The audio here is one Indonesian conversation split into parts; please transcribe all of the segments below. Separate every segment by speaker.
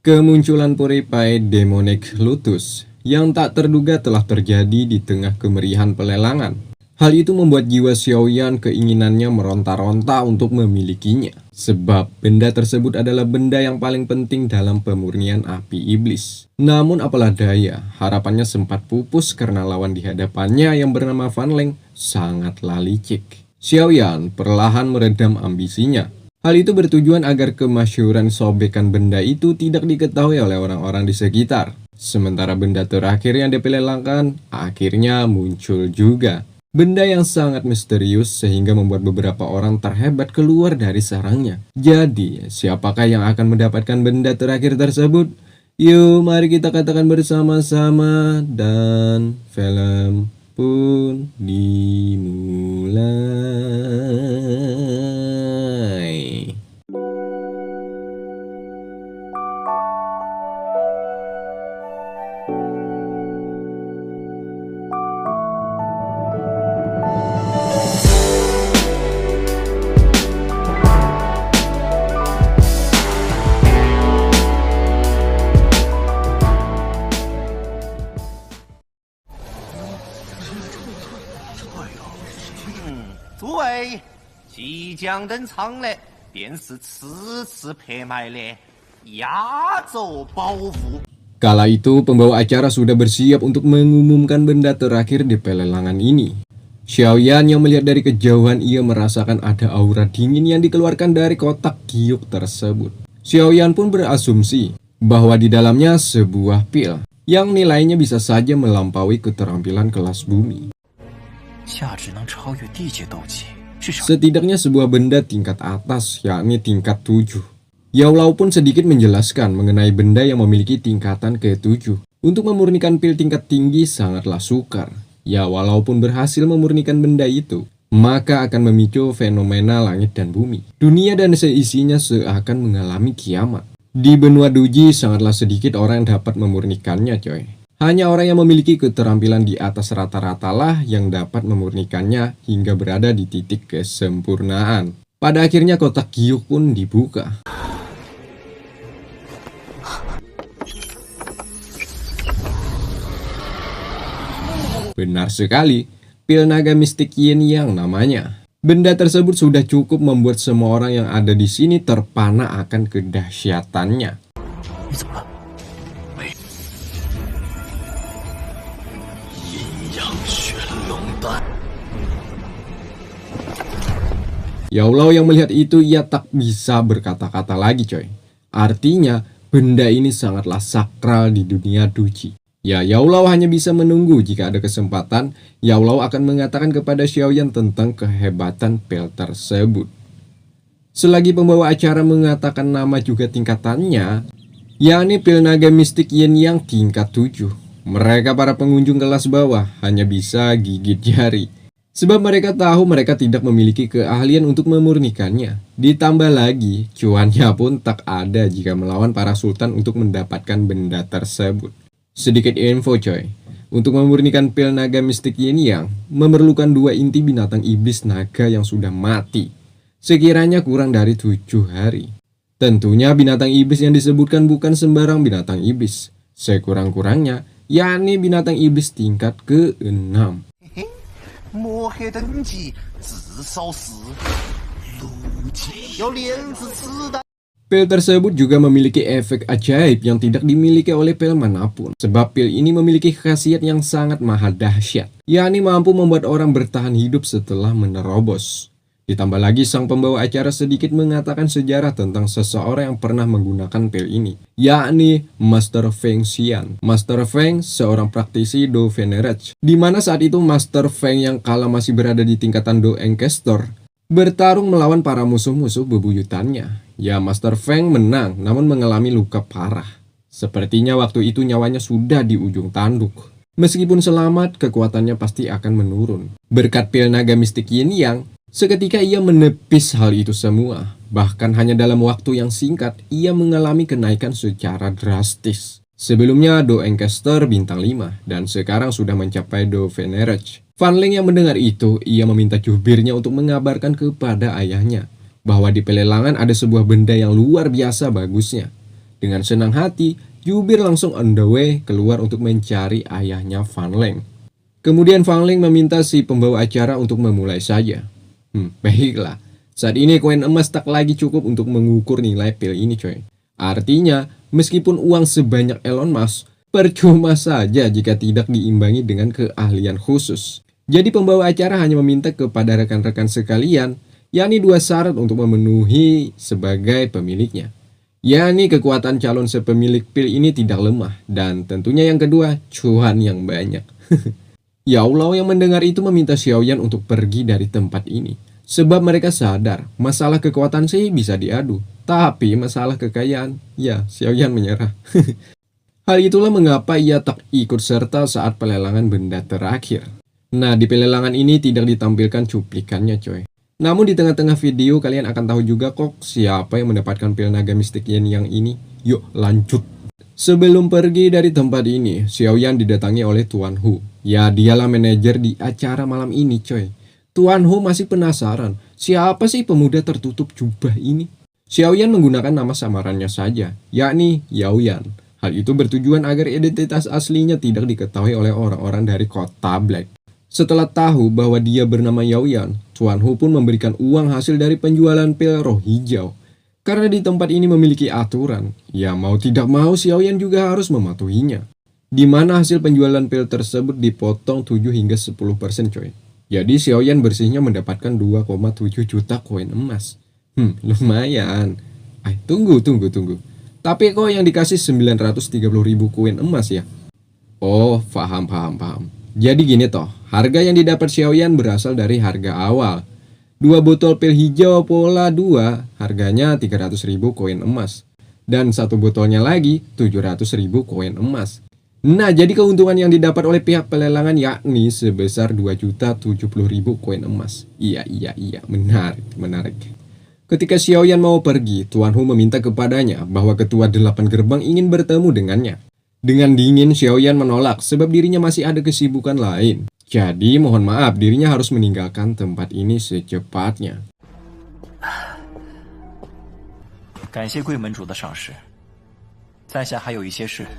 Speaker 1: Kemunculan Purified Demonic Lotus yang tak terduga telah terjadi di tengah kemeriahan pelelangan. Hal itu membuat jiwa Xiaoyan keinginannya meronta-ronta untuk memilikinya. Sebab benda tersebut adalah benda yang paling penting dalam pemurnian api iblis. Namun apalah daya, harapannya sempat pupus karena lawan di hadapannya yang bernama Fan Leng sangatlah licik. Xiaoyan perlahan meredam ambisinya. Hal itu bertujuan agar kemasyhuran sobekan benda itu tidak diketahui oleh orang-orang di sekitar. Sementara benda terakhir yang dipelelangkan akhirnya muncul juga. Benda yang sangat misterius sehingga membuat beberapa orang terhebat keluar dari sarangnya. Jadi, siapakah yang akan mendapatkan benda terakhir tersebut? Yuk, mari kita katakan bersama-sama dan film pun dimulai. Kala itu, pembawa acara sudah bersiap untuk mengumumkan benda terakhir di pelelangan ini. Xiaoyan yang melihat dari kejauhan, ia merasakan ada aura dingin yang dikeluarkan dari kotak giok tersebut. Xiaoyan pun berasumsi bahwa di dalamnya sebuah pil yang nilainya bisa saja melampaui keterampilan kelas bumi. Setidaknya sebuah benda tingkat atas, yakni tingkat 7. Yao Lao pun sedikit menjelaskan mengenai benda yang memiliki tingkatan ke-7. Untuk memurnikan pil tingkat tinggi sangatlah sukar. Ya, walaupun berhasil memurnikan benda itu, maka akan memicu fenomena langit dan bumi. Dunia dan seisinya seakan mengalami kiamat. Di benua Duji sangatlah sedikit orang yang dapat memurnikannya, coy. Hanya orang yang memiliki keterampilan di atas rata-rata lah yang dapat memurnikannya hingga berada di titik kesempurnaan. Pada akhirnya kotak giok pun dibuka. Benar sekali, pil naga mistik Yin Yang namanya. Benda tersebut sudah cukup membuat semua orang yang ada di sini terpana akan kedahsyatannya. Yao Lao yang melihat itu, ia tak bisa berkata-kata lagi, coy. Artinya, benda ini sangatlah sakral di dunia Duji. Ya, Yao Lao hanya bisa menunggu jika ada kesempatan, Yao Lao akan mengatakan kepada Xiaoyan tentang kehebatan pil tersebut. Selagi pembawa acara mengatakan nama juga tingkatannya, yakni pil naga mistik Yin Yang tingkat 7. Mereka para pengunjung kelas bawah hanya bisa gigit jari. Sebab mereka tahu mereka tidak memiliki keahlian untuk memurnikannya. Ditambah lagi, cuannya pun tak ada jika melawan para sultan untuk mendapatkan benda tersebut. Sedikit info, coy. Untuk memurnikan pil naga mistik Yin Yang, memerlukan 2 inti binatang iblis naga yang sudah mati. Sekiranya kurang dari 7 hari. Tentunya binatang iblis yang disebutkan bukan sembarang binatang iblis. Sekurang-kurangnya, yakni binatang iblis tingkat ke-6. Pil tersebut juga memiliki efek ajaib yang tidak dimiliki oleh pil manapun. Sebab pil ini memiliki khasiat yang sangat maha dahsyat, yakni mampu membuat orang bertahan hidup setelah menerobos. Ditambah lagi sang pembawa acara sedikit mengatakan sejarah tentang seseorang yang pernah menggunakan pil ini, yakni Master Feng Xian. Master Feng seorang praktisi Do Venerage, di mana saat itu Master Feng yang kala masih berada di tingkatan Do Enkestor bertarung melawan para musuh-musuh bebuyutannya. Ya, Master Feng menang namun mengalami luka parah. Sepertinya waktu itu nyawanya sudah di ujung tanduk. Meskipun selamat, kekuatannya pasti akan menurun. Berkat pil naga mistik Yin Yang, seketika ia menepis hal itu semua. Bahkan hanya dalam waktu yang singkat, ia mengalami kenaikan secara drastis. Sebelumnya Do Enkestor bintang 5 dan sekarang sudah mencapai Do Venerage. Fan Leng yang mendengar itu, ia meminta jubirnya untuk mengabarkan kepada ayahnya bahwa di pelelangan ada sebuah benda yang luar biasa bagusnya. Dengan senang hati, jubir langsung on the way keluar untuk mencari ayahnya Van Leng. Kemudian Van Leng meminta si pembawa acara untuk memulai saja. Baiklah. Saat ini koin emas tak lagi cukup untuk mengukur nilai pil ini coy. Artinya, meskipun uang sebanyak Elon Musk, percuma saja jika tidak diimbangi dengan keahlian khusus. Jadi pembawa acara hanya meminta kepada rekan-rekan sekalian, yakni 2 syarat untuk memenuhi sebagai pemiliknya. Yakni kekuatan calon sepemilik pil ini tidak lemah, dan tentunya yang kedua, cuan yang banyak. Ya Allah, yang mendengar itu meminta Xiaoyan untuk pergi dari tempat ini. Sebab mereka sadar, masalah kekuatan sih bisa diadu. Tapi masalah kekayaan, ya Xiaoyan menyerah. Hal itulah mengapa ia tak ikut serta saat pelelangan benda terakhir. Nah, di pelelangan ini tidak ditampilkan cuplikannya coy. Namun di tengah-tengah video kalian akan tahu juga kok siapa yang mendapatkan pil naga mistik Yin yang ini. Yuk lanjut. Sebelum pergi dari tempat ini, Xiaoyan didatangi oleh Tuan Hu. Ya, dialah manajer di acara malam ini coy. Tuan Hu masih penasaran, siapa sih pemuda tertutup jubah ini? Xiaoyan menggunakan nama samarannya saja, yakni Yaoyan. Hal itu bertujuan agar identitas aslinya tidak diketahui oleh orang-orang dari kota Black. Setelah tahu bahwa dia bernama Yaoyan, Tuan Hu pun memberikan uang hasil dari penjualan pil roh hijau. Karena di tempat ini memiliki aturan, ya mau tidak mau Xiaoyan juga harus mematuhinya. Di mana hasil penjualan pil tersebut dipotong 7 hingga 10% coy. Jadi Xiaoyan bersihnya mendapatkan 2,7 juta koin emas. Lumayan. Tunggu. Tapi kok yang dikasih 930.000 koin emas ya? Oh, paham. Jadi gini toh, harga yang didapat Xiaoyan berasal dari harga awal. 2 botol pil hijau pola 2 harganya 300.000 koin emas. Dan 1 botolnya lagi 700.000 koin emas. Nah, jadi keuntungan yang didapat oleh pihak pelelangan yakni sebesar 2.070.000 koin emas. Iya, menarik. Ketika Xiaoyan mau pergi, Tuan Hu meminta kepadanya bahwa ketua 8 gerbang ingin bertemu dengannya. Dengan dingin, Xiaoyan menolak sebab dirinya masih ada kesibukan lain. Jadi, mohon maaf, dirinya harus meninggalkan tempat ini secepatnya.
Speaker 2: 感谢贵门主的赏识，在下还有一些事。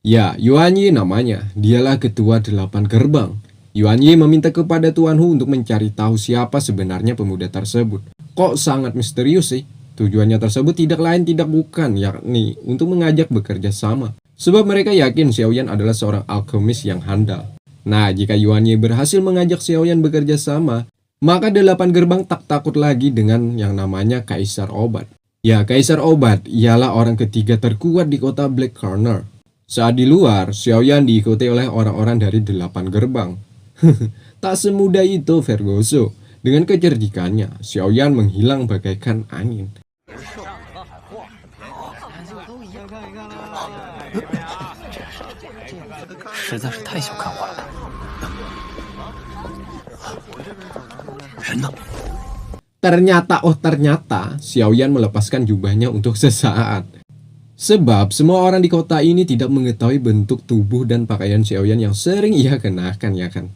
Speaker 1: Ya, Yuan Yi namanya, dialah ketua 8 gerbang. Yuan Yi meminta kepada Tuan Hu untuk mencari tahu siapa sebenarnya pemuda tersebut. Kok sangat misterius sih? Tujuannya tersebut tidak lain tidak bukan, yakni untuk mengajak bekerja sama. Sebab mereka yakin Xiaoyan adalah seorang alkemis yang handal. Nah, jika Yuan Yi berhasil mengajak Xiaoyan bekerja sama, maka 8 gerbang tak takut lagi dengan yang namanya Kaisar Obat. Ya, Kaisar Obat ialah orang ketiga terkuat di kota Black Corner. Saat di luar, Xiaoyan diikuti oleh orang-orang dari 8 gerbang. Tak semudah itu Vergoso. Dengan kecerdikannya, Xiaoyan menghilang bagaikan angin.
Speaker 2: 实在是太小看我了吧？人呢？
Speaker 1: Ternyata, Xiaoyan melepaskan jubahnya untuk sesaat. Sebab semua orang di kota ini tidak mengetahui bentuk tubuh dan pakaian Xiaoyan yang sering ia kenakan ya kan.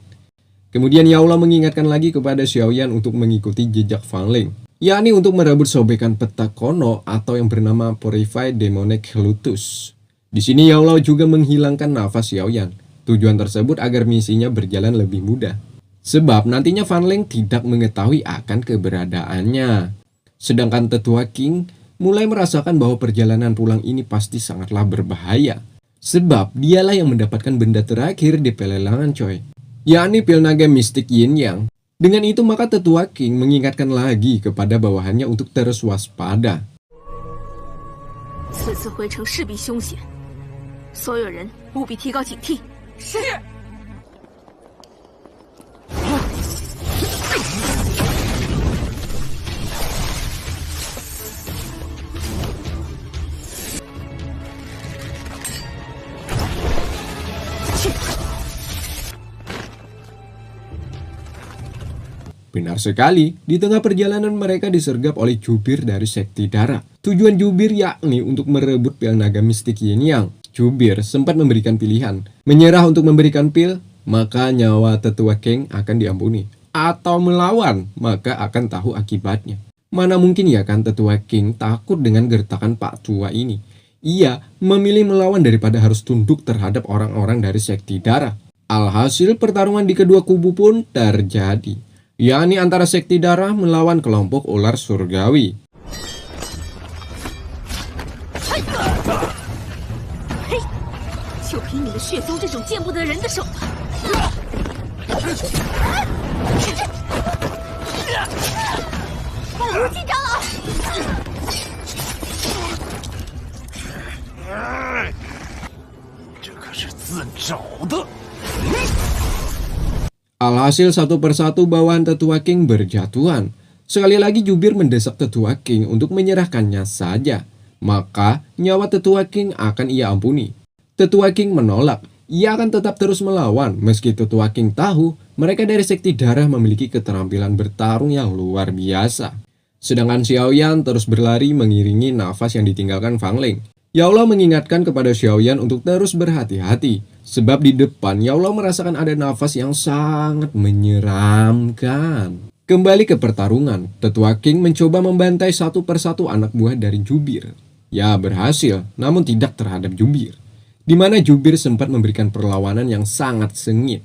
Speaker 1: Kemudian Yaola mengingatkan lagi kepada Xiaoyan untuk mengikuti jejak Van Leng, yakni untuk merebut sobekan peta Kono atau yang bernama Purified Demonic Lotus. Di sini Yaola juga menghilangkan nafas Xiaoyan. Tujuan tersebut agar misinya berjalan lebih mudah. Sebab nantinya Van Leng tidak mengetahui akan keberadaannya. Sedangkan tetua King mulai merasakan bahwa perjalanan pulang ini pasti sangatlah berbahaya. Sebab dialah yang mendapatkan benda terakhir di pelelangan coy, yakni pil naga mistik Yin Yang. Dengan itu maka tetua King mengingatkan lagi kepada bawahannya untuk terus waspada.
Speaker 3: 此次回城势必凶险，所有人务必提高警惕。是。
Speaker 1: Benar sekali, di tengah perjalanan mereka disergap oleh jubir dari sekti darah. Tujuan jubir yakni untuk merebut pil naga mistik Yin Yang. Jubir sempat memberikan pilihan, menyerah untuk memberikan pil, maka nyawa tetua King akan diampuni. Atau melawan, maka akan tahu akibatnya. Mana mungkin ya kan tetua King takut dengan gertakan Pak Tua ini. Ia memilih melawan daripada harus tunduk terhadap orang-orang dari sekti darah. Alhasil pertarungan di kedua kubu pun terjadi, yakni antara sekti darah melawan kelompok ular surgawi.
Speaker 3: 嘿，就凭你们血宗这种见不得人的手段，无尽长老，
Speaker 2: 这可是自找的。
Speaker 1: Alhasil satu persatu bawahan Tetua King berjatuhan. Sekali lagi Jubir mendesak Tetua King untuk menyerahkannya saja. Maka nyawa Tetua King akan ia ampuni. Tetua King menolak. Ia akan tetap terus melawan meski Tetua King tahu mereka dari sekti darah memiliki keterampilan bertarung yang luar biasa. Sedangkan Xiaoyan terus berlari mengiringi nafas yang ditinggalkan Fang Ling. Yao mengingatkan kepada Xiaoyan untuk terus berhati-hati, sebab di depan Yao merasakan ada nafas yang sangat menyeramkan. Kembali ke pertarungan, Tetua King mencoba membantai satu persatu anak buah dari Jubir. Ya berhasil, namun tidak terhadap Jubir, di mana Jubir sempat memberikan perlawanan yang sangat sengit.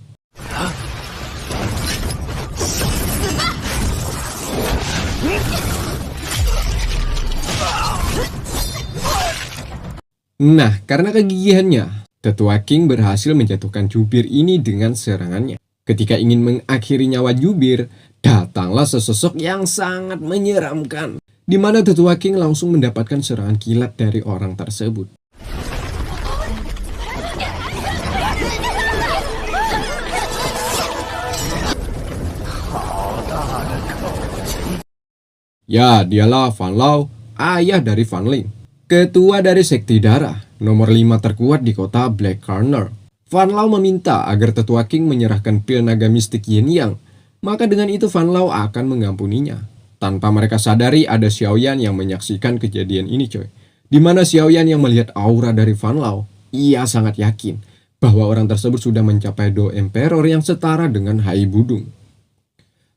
Speaker 1: Nah, karena kegigihannya, Tetua King berhasil menjatuhkan Jubir ini dengan serangannya. Ketika ingin mengakhiri nyawa Jubir, datanglah sesosok yang sangat menyeramkan, di mana Tetua King langsung mendapatkan serangan kilat dari orang tersebut. Ya, dialah Fan Lao, ayah dari Fan Ling. Ketua dari sekti darah, nomor 5 terkuat di kota Black Corner. Fan Lao meminta agar Tetua King menyerahkan pil naga mistik Yin Yang. Maka dengan itu Fan Lao akan mengampuninya. Tanpa mereka sadari ada Xiaoyan yang menyaksikan kejadian ini coy. Dimana Xiaoyan yang melihat aura dari Fan Lao, ia sangat yakin bahwa orang tersebut sudah mencapai Do Emperor yang setara dengan Hai Budung.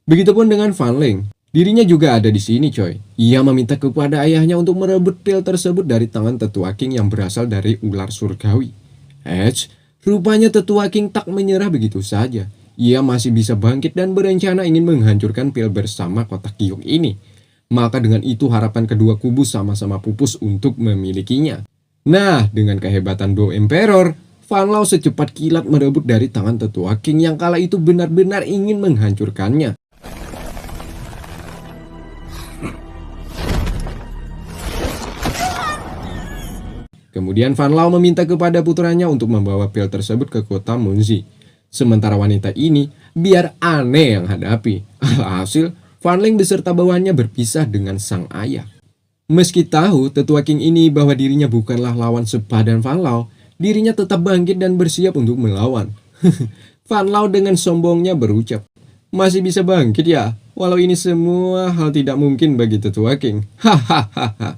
Speaker 1: Begitupun dengan Fan Ling. Dirinya juga ada di sini coy. Ia meminta kepada ayahnya untuk merebut pil tersebut dari tangan Tetua King yang berasal dari ular surgawi. Rupanya Tetua King tak menyerah begitu saja. Ia masih bisa bangkit dan berencana ingin menghancurkan pil bersama kotak giok ini. Maka dengan itu harapan kedua kubu sama-sama pupus untuk memilikinya. Nah, dengan kehebatan Do Emperor, Fan Lao secepat kilat merebut dari tangan Tetua King yang kala itu benar-benar ingin menghancurkannya. Kemudian Fan Lao meminta kepada putranya untuk membawa pil tersebut ke kota Munzi. Sementara wanita ini biar aneh yang hadapi. Alhasil, Fan Ling beserta bawahannya berpisah dengan sang ayah. Meski tahu Tetua King ini bahwa dirinya bukanlah lawan sepadan Fan Lao, dirinya tetap bangkit dan bersiap untuk melawan. Fan Lao dengan sombongnya berucap, "Masih bisa bangkit ya? Walau ini semua hal tidak mungkin bagi Tetua King." Hahaha.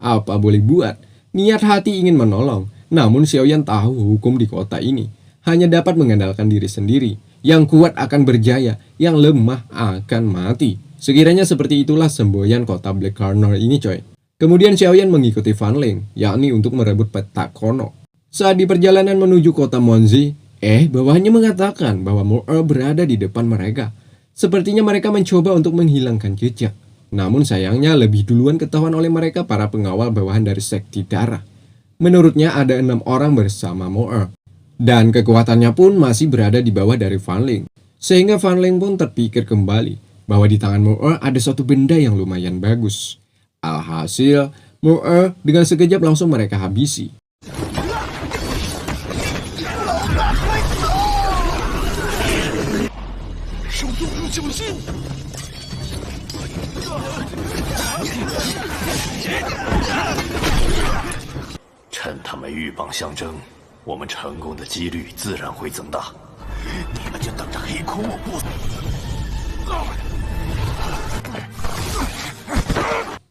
Speaker 1: Apa boleh buat, niat hati ingin menolong, namun Xiaoyan tahu hukum di kota ini hanya dapat mengandalkan diri sendiri. Yang kuat akan berjaya, yang lemah akan mati. Sekiranya seperti itulah semboyan kota Black Corner ini coy. Kemudian Xiaoyan mengikuti Fan Ling, yakni untuk merebut petak kono. Saat di perjalanan menuju kota Monzi, bawahannya mengatakan bahwa Mo'er berada di depan mereka. Sepertinya mereka mencoba untuk menghilangkan jejak. Namun sayangnya lebih duluan ketahuan oleh mereka para pengawal bawahan dari sekti darah. Menurutnya ada 6 orang bersama Mo'er. Dan kekuatannya pun masih berada di bawah dari Fan Ling. Sehingga Fan Ling pun terpikir kembali bahwa di tangan Mo'er ada suatu benda yang lumayan bagus. Alhasil, Mo'er dengan sekejap langsung mereka habisi.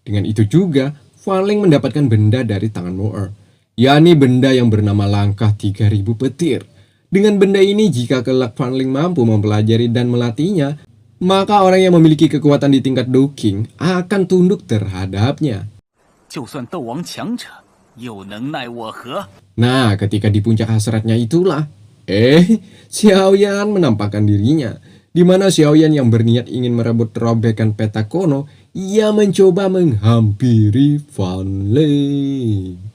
Speaker 1: Dengan itu juga, Fan Ling mendapatkan benda dari tangan Mo'er, yakni benda yang bernama langkah 3000 petir. Dengan benda ini, jika kelak Fan Ling mampu mempelajari dan melatihnya, maka orang yang memiliki kekuatan di tingkat Doking akan tunduk terhadapnya.
Speaker 2: 就算斗王强者，又能奈我何？
Speaker 1: Nah, ketika di puncak hasratnya itulah, Xiaoyan menampakkan dirinya. Di mana Xiaoyan yang berniat ingin merebut robekan peta kono, ia mencoba menghampiri Fan Ling.